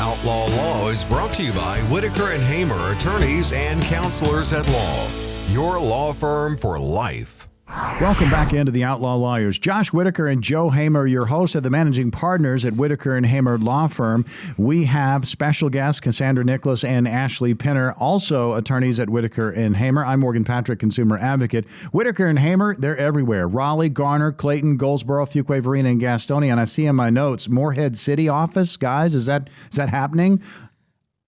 Outlaw Law is brought to you by Whitaker and Hamer, attorneys and counselors at law. Your law firm for life. Welcome back into the Outlaw Lawyers. Josh Whitaker and Joe Hamer, your hosts, are the managing partners at Whitaker and Hamer Law Firm. We have special guests, Cassandra Nicholas and Ashley Pinner, also attorneys at Whitaker and Hamer. I'm Morgan Patrick, consumer advocate. Whitaker and Hamer, they're everywhere. Raleigh, Garner, Clayton, Goldsboro, Fuquay, Varina, and Gastonia. And I see in my notes, Morehead City office, guys. Is that happening?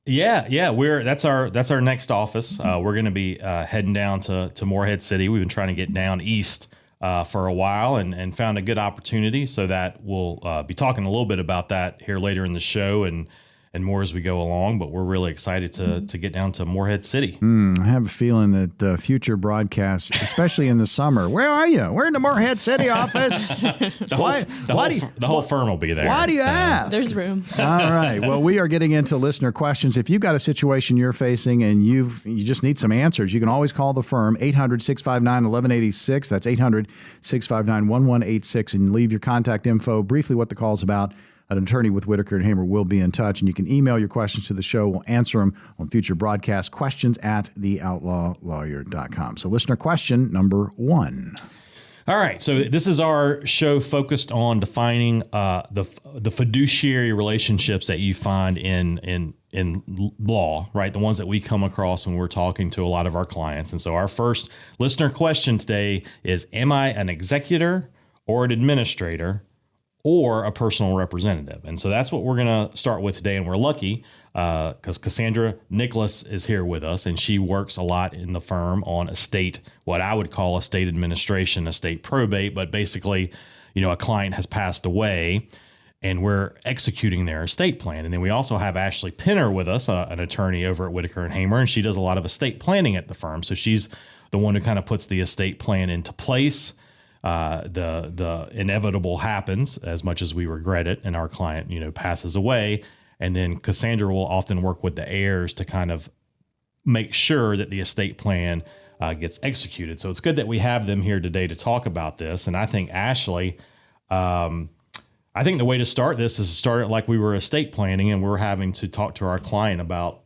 Yeah. That's our next office. We're going to be heading down to Morehead City. We've been trying to get down east for a while and found a good opportunity, so that we'll be talking a little bit about that here later in the show and more as we go along. But we're really excited to get down to Morehead City. I have a feeling that future broadcasts, especially in the summer, where are you? We're in the Morehead City office. The whole firm will be there. Why do you ask? There's room. All right. Well, we are getting into listener questions. If you've got a situation you're facing and you just need some answers, you can always call the firm, 800-659-1186. That's 800-659-1186, and leave your contact info, briefly what the call's about. An attorney with Whitaker and Hamer will be in touch, and you can email your questions to the show. We'll answer them on future broadcasts. Questions at theoutlawlawyer.com. So listener question number 1. All right. So this is our show focused on defining the fiduciary relationships that you find in law, right? The ones that we come across when we're talking to a lot of our clients. And so our first listener question today is, am I an executor or an administrator or a personal representative? And so that's what we're going to start with today. And we're lucky because Cassandra Nicholas is here with us, and she works a lot in the firm on estate, what I would call estate administration, estate probate. But basically, a client has passed away and we're executing their estate plan. And then we also have Ashley Pinner with us, an attorney over at Whitaker and Hamer, and she does a lot of estate planning at the firm. So she's the one who kind of puts the estate plan into place. The inevitable happens, as much as we regret it, and our client, passes away. And then Cassandra will often work with the heirs to kind of make sure that the estate plan gets executed. So it's good that we have them here today to talk about this. And I think, Ashley, I think the way to start this is to start it like we were estate planning, and we're having to talk to our client about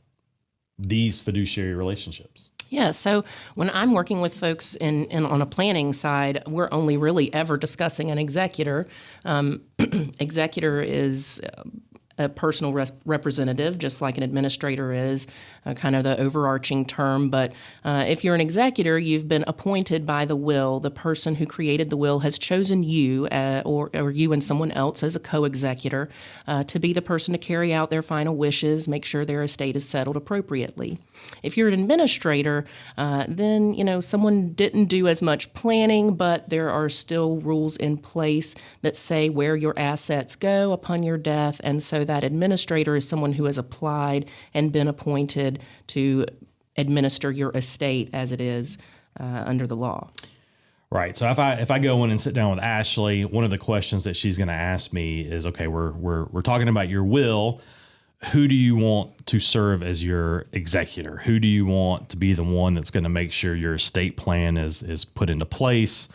these fiduciary relationships. Yeah, so when I'm working with folks in on a planning side, we're only really ever discussing an executor. Executor is a personal representative, just like an administrator is, kind of the overarching term. But if you're an executor, you've been appointed by the will. The person who created the will has chosen you or you and someone else as a co-executor to be the person to carry out their final wishes, make sure their estate is settled appropriately. If you're an administrator, then someone didn't do as much planning, but there are still rules in place that say where your assets go upon your death, and so that administrator is someone who has applied and been appointed to administer your estate as it is under the law. Right. So if I go in and sit down with Ashley, one of the questions that she's going to ask me is, okay, we're talking about your will. Who do you want to serve as your executor? Who do you want to be the one that's going to make sure your estate plan is put into place?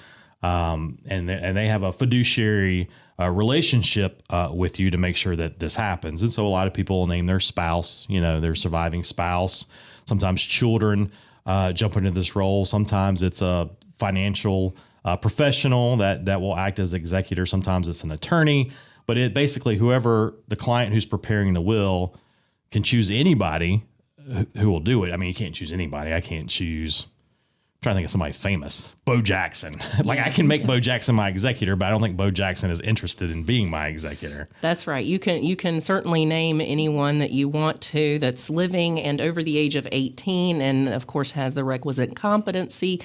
And they have a fiduciary relationship with you to make sure that this happens. And so a lot of people will name their spouse, their surviving spouse. Sometimes children jump into this role. Sometimes it's a financial professional that will act as executor. Sometimes it's an attorney. But it basically, whoever the client who's preparing the will can choose anybody who will do it. I mean, you can't choose anybody. I can't choose. I'm trying to think of somebody famous. Bo Jackson. I can make Bo Jackson my executor, but I don't think Bo Jackson is interested in being my executor. That's right. You can certainly name anyone that you want to that's living and over the age of 18, and of course has the requisite competency,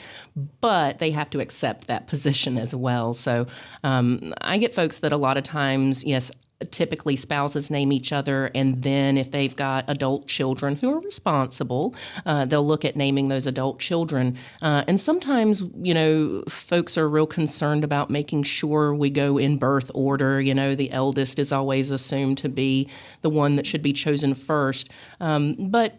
but they have to accept that position as well. So I get folks that a lot of times, yes, typically spouses name each other, and then if they've got adult children who are responsible, they'll look at naming those adult children. And sometimes, folks are real concerned about making sure we go in birth order. The eldest is always assumed to be the one that should be chosen first. But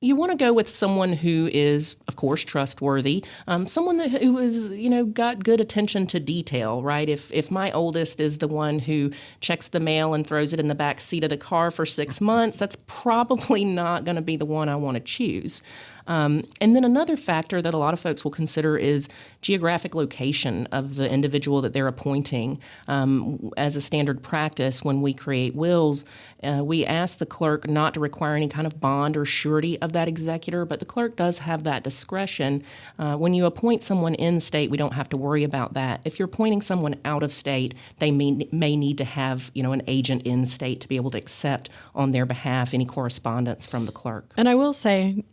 you want to go with someone who is, of course, trustworthy, someone who is, got good attention to detail, right? If my oldest is the one who checks the mail and throws it in the back seat of the car for 6 months, that's probably not going to be the one I want to choose. And then another factor that a lot of folks will consider is geographic location of the individual that they're appointing. As a standard practice, when we create wills, we ask the clerk not to require any kind of bond or surety of that executor, but the clerk does have that discretion. When you appoint someone in state, we don't have to worry about that. If you're appointing someone out of state, they may need to have an agent in state to be able to accept on their behalf any correspondence from the clerk. And I will say,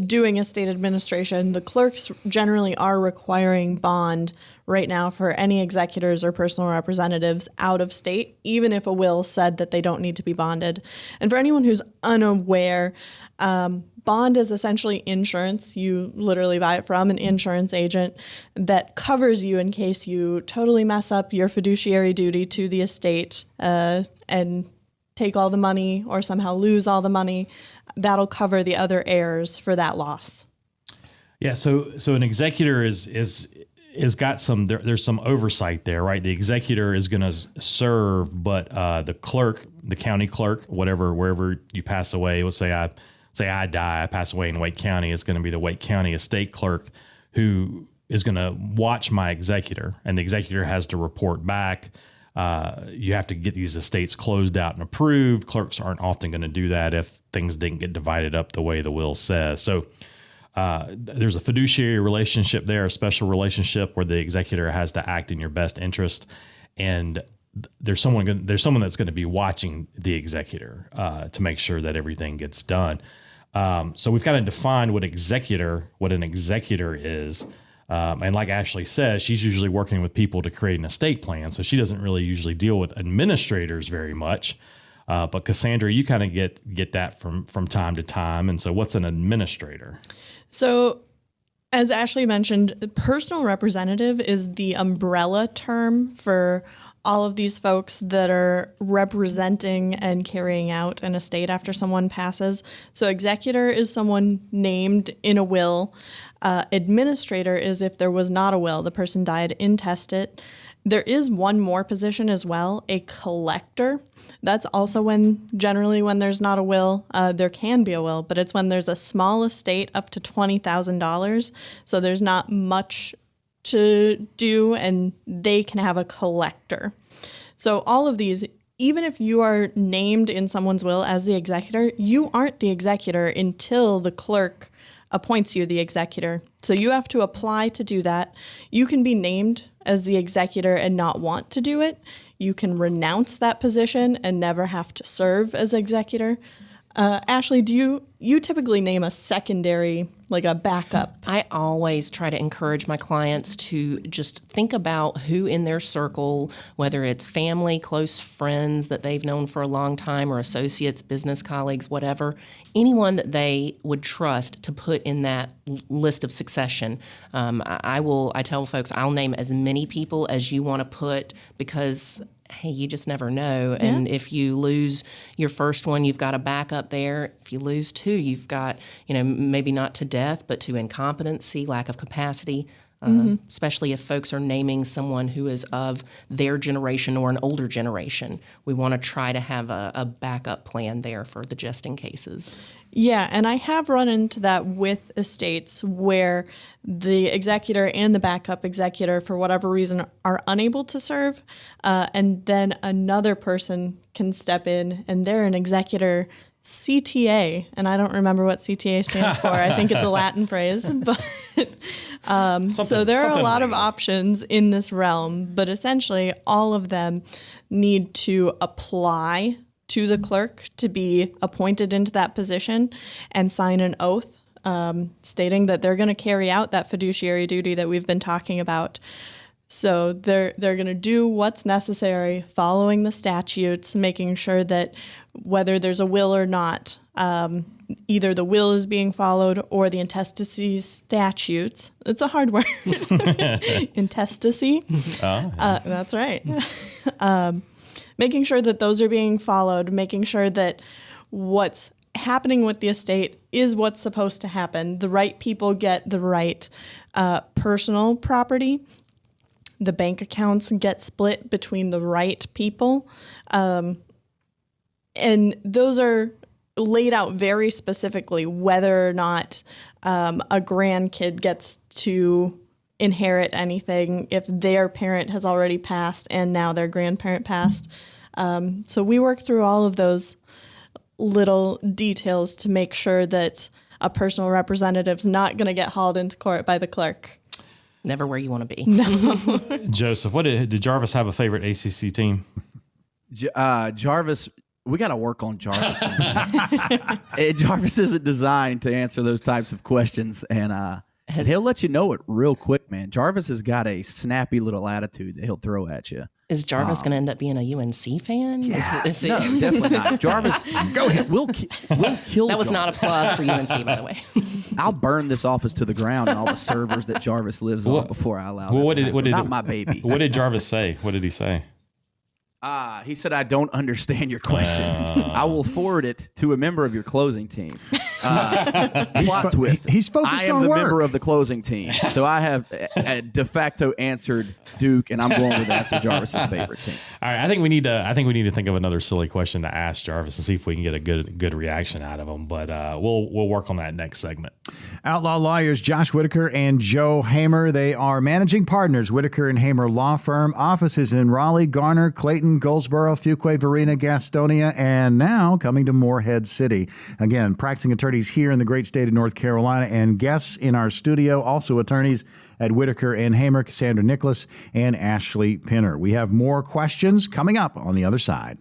doing estate administration, the clerks generally are requiring bond right now for any executors or personal representatives out of state, even if a will said that they don't need to be bonded. And for anyone who's unaware, bond is essentially insurance. You literally buy it from an insurance agent that covers you in case you totally mess up your fiduciary duty to the estate and take all the money or somehow lose all the money. That'll cover the other heirs for that loss. Yeah, so an executor is got some there's some oversight there, right? The executor is going to serve, but the clerk, the county clerk, wherever you pass away, let's say I die, I pass away in Wake County, it's going to be the Wake County estate clerk who is going to watch my executor, and the executor has to report back. You have to get these estates closed out and approved. Clerks aren't often going to do that if things didn't get divided up the way the will says. So there's a fiduciary relationship there, a special relationship where the executor has to act in your best interest, and there's someone that's going to be watching the executor to make sure that everything gets done. So we've got to define what an executor is. And like Ashley says, she's usually working with people to create an estate plan. So she doesn't really usually deal with administrators very much. But Cassandra, you kind of get that from time to time. And so what's an administrator? So as Ashley mentioned, personal representative is the umbrella term for all of these folks that are representing and carrying out an estate after someone passes. So executor is someone named in a will. Administrator is if there was not a will, the person died intestate. There is one more position as well, a collector. That's also generally when there's not a will, there can be a will, but it's when there's a small estate up to $20,000. So there's not much to do, and they can have a collector. So all of these, even if you are named in someone's will as the executor, you aren't the executor until the clerk appoints you the executor. So you have to apply to do that. You can be named as the executor and not want to do it. You can renounce that position and never have to serve as executor. Ashley, do you typically name a secondary, like a backup? I always try to encourage my clients to just think about who in their circle, whether it's family, close friends that they've known for a long time, or associates, business colleagues, whatever, anyone that they would trust to put in that list of succession. I tell folks I'll name as many people as you want to put, because hey, you just never know. Yeah. And if you lose your first one, you've got a backup there. If you lose two, you've got, maybe not to death, but to incompetency, lack of capacity, especially if folks are naming someone who is of their generation or an older generation. We want to try to have a backup plan there for the just in cases. Yeah, and I have run into that with estates where the executor and the backup executor, for whatever reason, are unable to serve, and then another person can step in, and they're an executor CTA, and I don't remember what CTA stands for. I think it's a Latin phrase, but so there are a lot of options in this realm, but essentially all of them need to apply to the clerk to be appointed into that position and sign an oath stating that they're going to carry out that fiduciary duty that we've been talking about. So they're going to do what's necessary, following the statutes, making sure that whether there's a will or not, either the will is being followed or the intestacy statutes. It's a hard word. Intestacy. That's right. Making sure that those are being followed, making sure that what's happening with the estate is what's supposed to happen. The right people get the right personal property. The bank accounts get split between the right people. And those are laid out very specifically, whether or not a grandkid gets to inherit anything if their parent has already passed and now their grandparent passed. So we work through all of those little details to make sure that a personal representative's not going to get hauled into court by the clerk. Never where you want to be. Joseph, did Jarvis have a favorite ACC team? Jarvis, we got to work on Jarvis. Jarvis isn't designed to answer those types of questions, and he'll let you know it real quick, man. Jarvis has got a snappy little attitude that he'll throw at you. Is Jarvis going to end up being a UNC fan? Yes. No, definitely not. Jarvis, go ahead. We'll kill That was Jarvis. not a plug for UNC, by the way. I'll burn this office to the ground and all the servers that Jarvis lives on before I allow it. Not my baby. What did Jarvis say? What did he say? He said, I don't understand your question. I will forward it to a member of your closing team. Plot twist. He's focused I am on the work. member of the closing team. So I have de facto answered Duke, and I'm going with that for Jarvis's favorite team. All right, I think we need to think of another silly question to ask Jarvis and see if we can get a good reaction out of him. But we'll work on that next segment. Outlaw Lawyers Josh Whitaker and Joe Hamer. They are managing partners, Whitaker and Hamer Law Firm. Offices in Raleigh, Garner, Clayton, Goldsboro, Fuquay, Varina, Gastonia, and now coming to Morehead City. Again, practicing attorneys here in the great state of North Carolina, and guests in our studio, also attorneys at Whitaker and Hamer, Cassandra Nicholas and Ashley Pinner. We have more questions coming up on the other side.